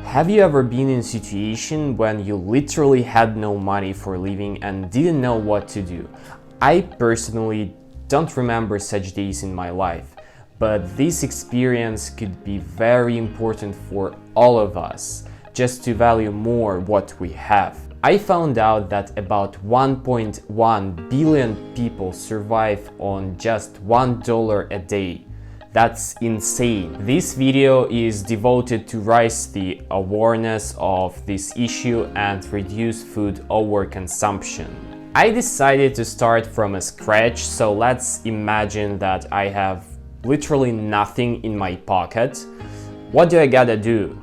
Have you ever been in a situation when you literally had no money for living and didn't know what to do? I personally don't remember such days in my life, but this experience could be very important for all of us, just to value more what we have. I found out that about 1.1 billion people survive on just $1 a day. That's insane. This video is devoted to raise the awareness of this issue and reduce food overconsumption. I decided to start from scratch, so let's imagine that I have literally nothing in my pocket. What do I gotta do?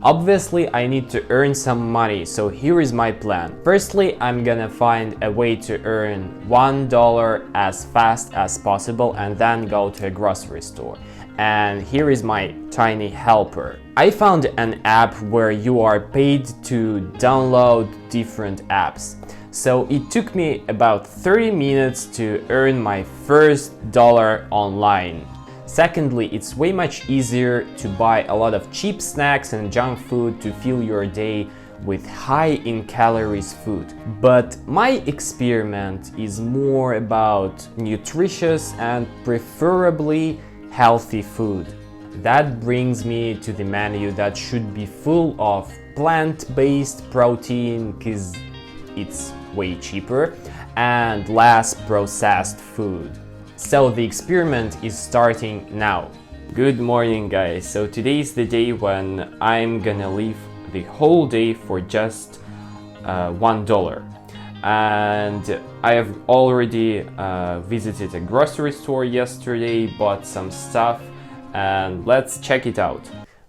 Obviously, I need to earn some money, so here is my plan. Firstly, I'm gonna find a way to earn $1 as fast as possible and then go to a grocery store. And here is my tiny helper. I found an app where you are paid to download different apps. So it took me about 30 minutes to earn my first dollar online. Secondly, it's way much easier to buy a lot of cheap snacks and junk food to fill your day with high in calories food. But my experiment is more about nutritious and preferably healthy food. That brings me to the menu that should be full of plant-based protein because it's way cheaper, and less processed food. So the experiment is starting now. Good morning, guys. So today is the day when I'm gonna live the whole day for just $1. And I have already visited a grocery store yesterday, bought some stuff, and let's check it out.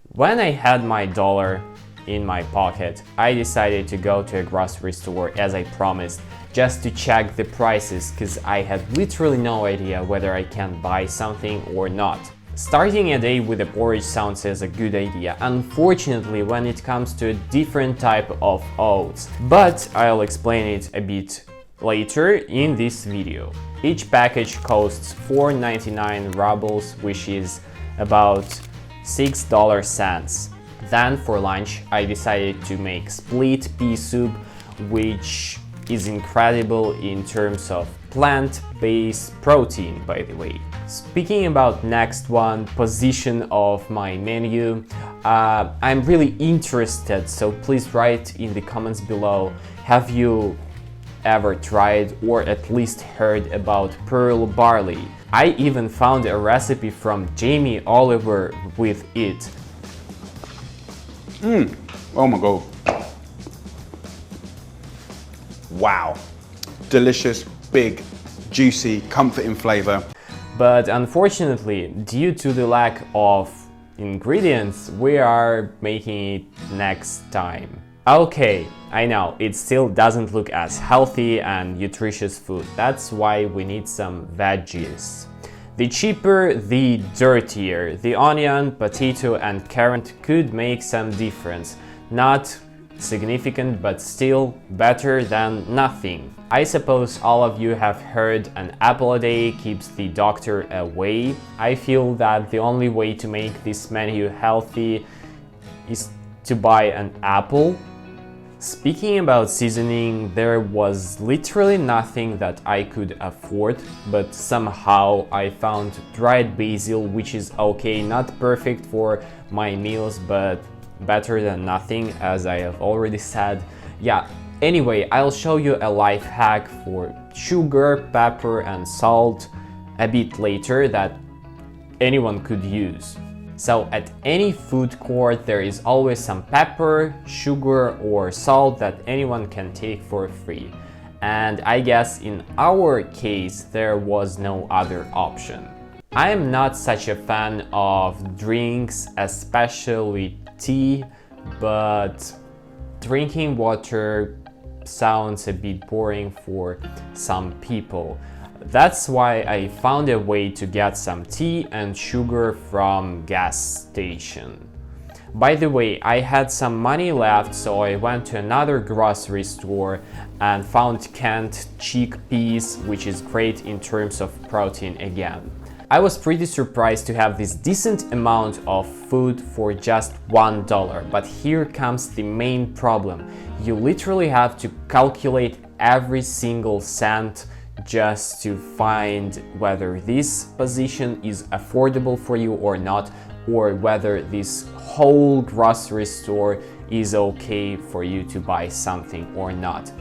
When I had my dollar in my pocket, I decided to go to a grocery store as I promised, just to check the prices, because I had literally no idea whether I can buy something or not. Starting a day with a porridge sounds as a good idea, unfortunately when it comes to a different type of oats, but I'll explain it a bit later in this video. Each package costs 4.99 rubles, which is about $6. Then for lunch I decided to make split pea soup, which is incredible in terms of plant-based protein, by the way. Speaking about next one, position of my menu, I'm really interested, so please write in the comments below, have you ever tried or at least heard about pearl barley? I even found a recipe from Jamie Oliver with it. Oh my god. Wow. Delicious, big, juicy, comforting flavor. But unfortunately, due to the lack of ingredients, we are making it next time. Okay, I know, it still doesn't look as healthy and nutritious food. That's why we need some veggies. The cheaper, the dirtier. The onion, potato and carrot could make some difference. Not significant, but still better than nothing. I suppose all of you have heard an apple a day keeps the doctor away. I feel that the only way to make this menu healthy is to buy an apple. Speaking about seasoning, there was literally nothing that I could afford, but somehow I found dried basil, which is okay, not perfect for my meals, but better than nothing, as I have already said. Yeah, anyway, I'll show you a life hack for sugar, pepper and salt a bit later that anyone could use. So at any food court there is always some pepper, sugar or salt that anyone can take for free. And I guess in our case there was no other option. I am not such a fan of drinks, especially tea, but drinking water sounds a bit boring for some people. That's why I found a way to get some tea and sugar from gas station. By the way, I had some money left, so I went to another grocery store and found canned chickpeas, which is great in terms of protein again. I was pretty surprised to have this decent amount of food for just $1. But here comes the main problem. You literally have to calculate every single cent just to find whether this position is affordable for you or not, or whether this whole grocery store is okay for you to buy something or not.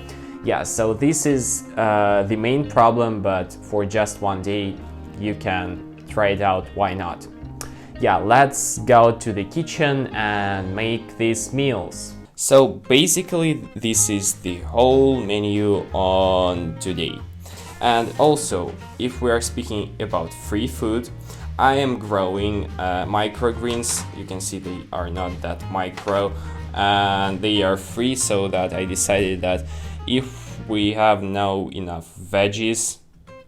Yeah, so this is the main problem, but for just one day you can try it out, why not? Yeah, let's go to the kitchen and make these meals. So basically this is the whole menu on today. And also, if we are speaking about free food, I am growing microgreens. You can see they are not that micro and they are free, so that I decided that if we have no enough veggies,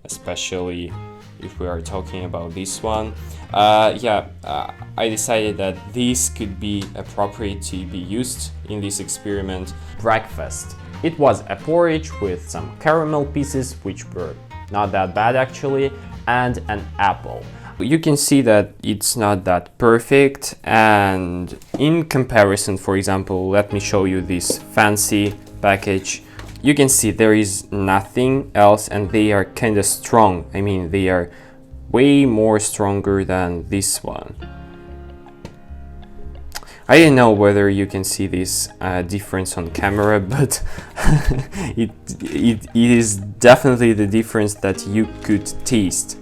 especially if we are talking about this one, I decided that this could be appropriate to be used in this experiment. Breakfast. It was a porridge with some caramel pieces, which were not that bad actually, and an apple. You can see that it's not that perfect, and in comparison, for example, let me show you this fancy package. You can see there is nothing else, and they are kind of strong. I mean, they are way more stronger than this one. I don't know whether you can see this difference on camera, but it is definitely the difference that you could taste.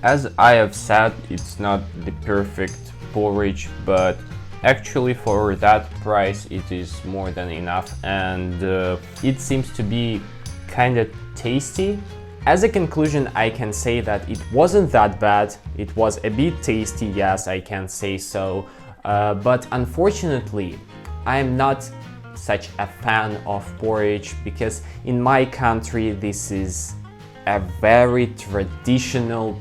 As I have said, it's not the perfect porridge, but actually for that price it is more than enough, and it seems to be kind of tasty. As a conclusion, I can say that it wasn't that bad. It was a bit tasty, yes, I can say so, but unfortunately I am not such a fan of porridge, because in my country this is a very traditional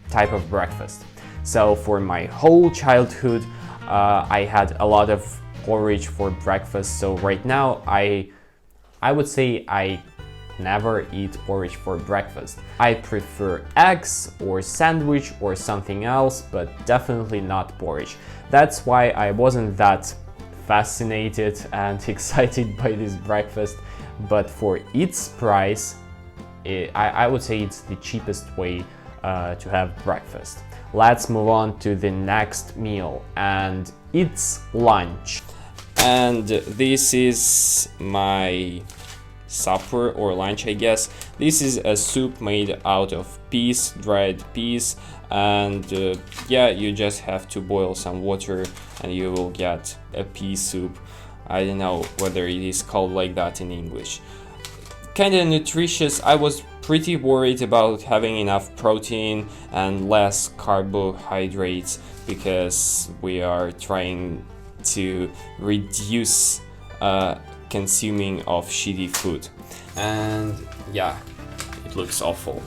type of breakfast. So for my whole childhood I had a lot of porridge for breakfast, so right now I would say I never eat porridge for breakfast. I prefer eggs or sandwich or something else, but definitely not porridge. That's why I wasn't that fascinated and excited by this breakfast, but for its price I would say it's the cheapest way to have breakfast. Let's move on to the next meal, and it's lunch. And this is my supper or lunch, I guess. This is a soup made out of peas, dried peas, and yeah, you just have to boil some water and you will get a pea soup. I don't know whether it is called like that in English. Kind of nutritious. I was pretty worried about having enough protein and less carbohydrates, because we are trying to reduce consuming of shitty food. And yeah, it looks awful.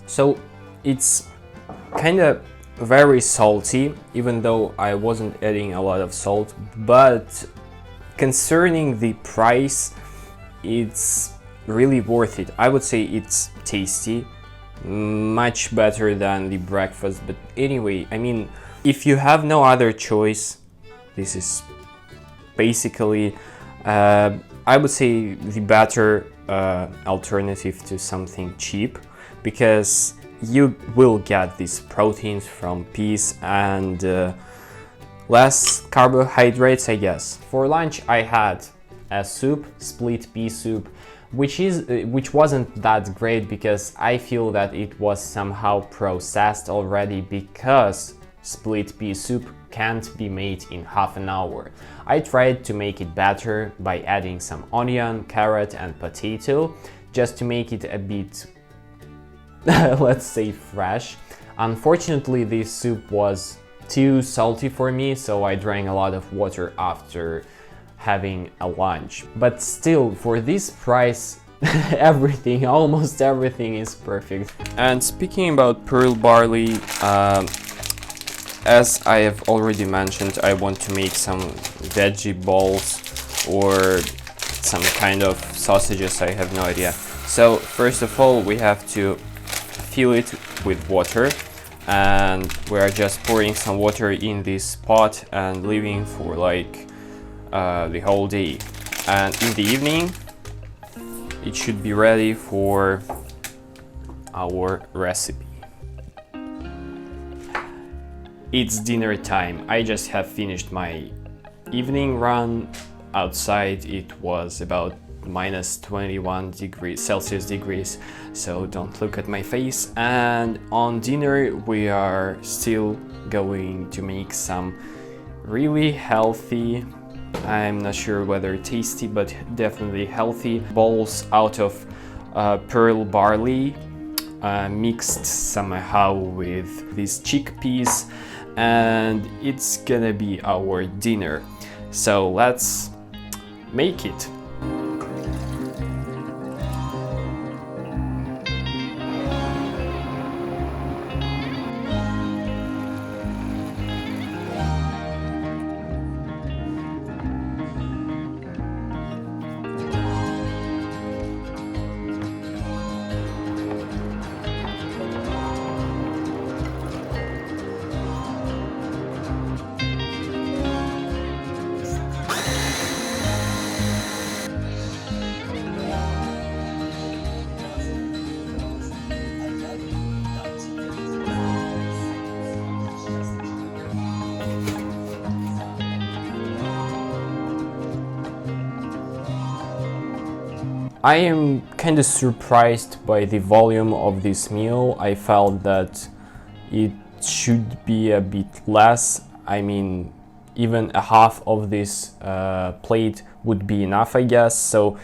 So it's kind of very salty, even though I wasn't adding a lot of salt, but concerning the price, it's really worth it. I would say it's tasty, much better than the breakfast, but anyway, I mean, if you have no other choice, this is basically, I would say, the better alternative to something cheap, because you will get these proteins from peas and less carbohydrates, I guess. For lunch I had a soup, split pea soup, which wasn't that great because I feel that it was somehow processed already, because split pea soup can't be made in half an hour. I tried to make it better by adding some onion, carrot and potato, just to make it a bit let's say fresh. Unfortunately, this soup was too salty for me, so I drank a lot of water after having a lunch. But still, for this price, almost everything is perfect. And speaking about pearl barley, as I have already mentioned, I want to make some veggie balls or some kind of sausages, I have no idea. So first of all, we have to fill it with water, and we're just pouring some water in this pot and leaving for like the whole day. And in the evening, it should be ready for our recipe. It's dinner time. I just have finished my evening run. Outside it was about minus 21 degrees Celsius, so don't look at my face. And on dinner we are still going to make some really healthy, I'm not sure whether tasty, but definitely healthy balls out of pearl barley, mixed somehow with these chickpeas, and it's gonna be our dinner. So let's make it. I am kind of surprised by the volume of this meal. I felt that it should be a bit less. I mean, even a half of this plate would be enough, I guess. So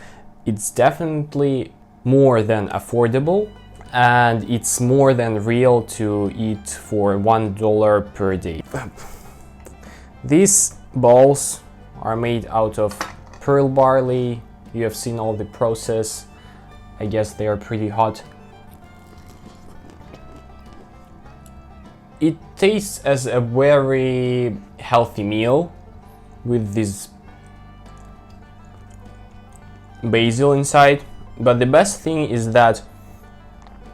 it's definitely more than affordable, and it's more than real to eat for $1 per day. These balls are made out of pearl barley. You have seen all the process. I guess they are pretty hot. It tastes as a very healthy meal with this basil inside, but the best thing is that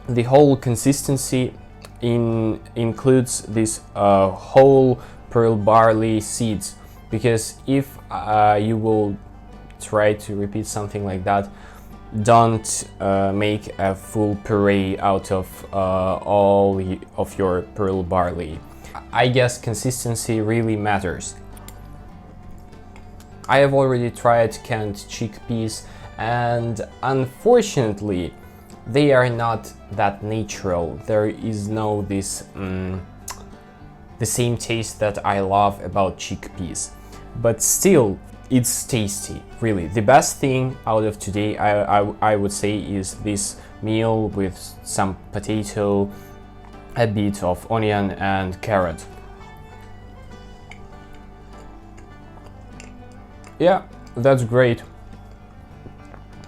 the whole consistency includes this whole pearl barley seeds, because if you will try to repeat something like that, don't make a full puree out of all of your pearl barley. I guess consistency really matters. I have already tried canned chickpeas, and unfortunately they are not that natural. There is no this the same taste that I love about chickpeas, but still it's tasty, really. The best thing out of today, I would say, is this meal with some potato, a bit of onion and carrot. Yeah, that's great.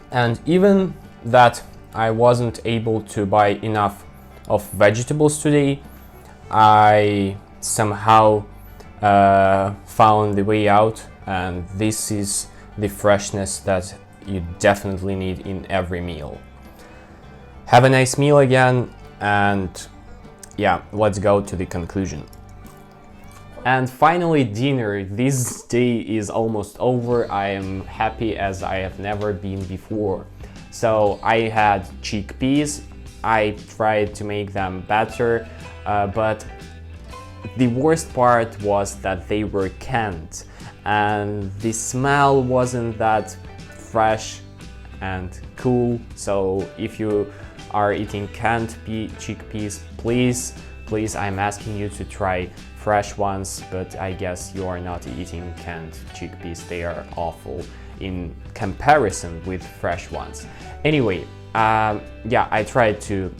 And even that I wasn't able to buy enough of vegetables today, I somehow found the way out. And this is the freshness that you definitely need in every meal. Have a nice meal again, and yeah, let's go to the conclusion. And finally, dinner. This day is almost over. I am happy as I have never been before. So I had chickpeas. I tried to make them better, but the worst part was that they were canned and the smell wasn't that fresh and cool. So if you are eating canned chickpeas, please, I'm asking you to try fresh ones, but I guess you are not eating canned chickpeas. They are awful in comparison with fresh ones. Anyway, yeah, I tried to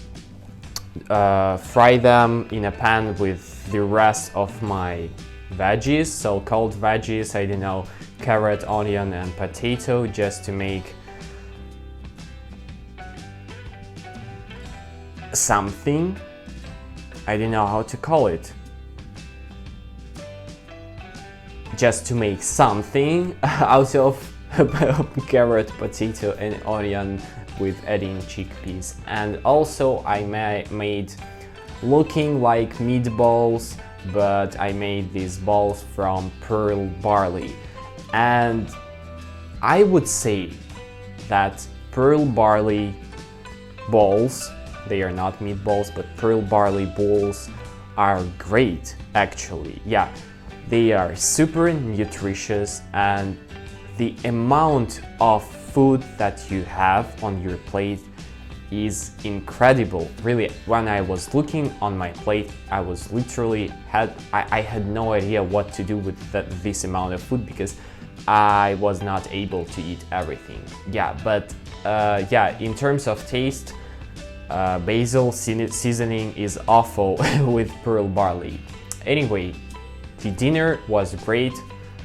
fry them in a pan with the rest of my veggies, so-called veggies, I don't know, carrot, onion and potato, just to make something. I don't know how to call it. Just to make something out of carrot, potato and onion with adding chickpeas. And also I made looking like meatballs, but I made these balls from pearl barley. And I would say that pearl barley balls, they are not meatballs, but pearl barley balls are great actually. Yeah, they are super nutritious and the amount of food that you have on your plate is incredible. Really, when I was looking on my plate, I was literally I had no idea what to do with this amount of food because I was not able to eat everything. Yeah, but yeah, in terms of taste, basil seasoning is awful with pearl barley. Anyway, the dinner was great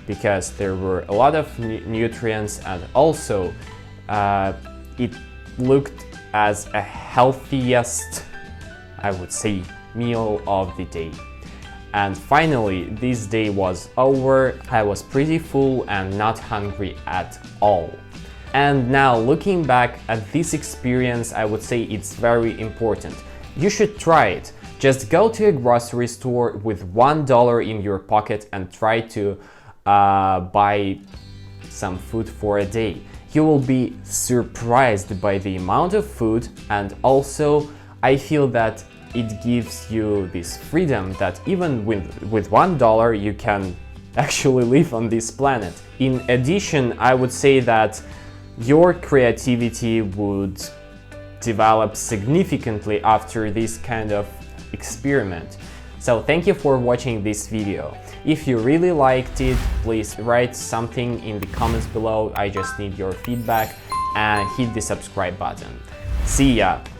because there were a lot of nutrients and also it looked as a healthiest, I would say, meal of the day. And finally, this day was over. I was pretty full and not hungry at all. And now looking back at this experience, I would say it's very important. You should try it. Just go to a grocery store with $1 in your pocket and try to buy some food for a day. You will be surprised by the amount of food, and also I feel that it gives you this freedom that even with $1 you can actually live on this planet. In addition, I would say that your creativity would develop significantly after this kind of experiment. So thank you for watching this video. If you really liked it, please write something in the comments below. I just need your feedback and hit the subscribe button. See ya!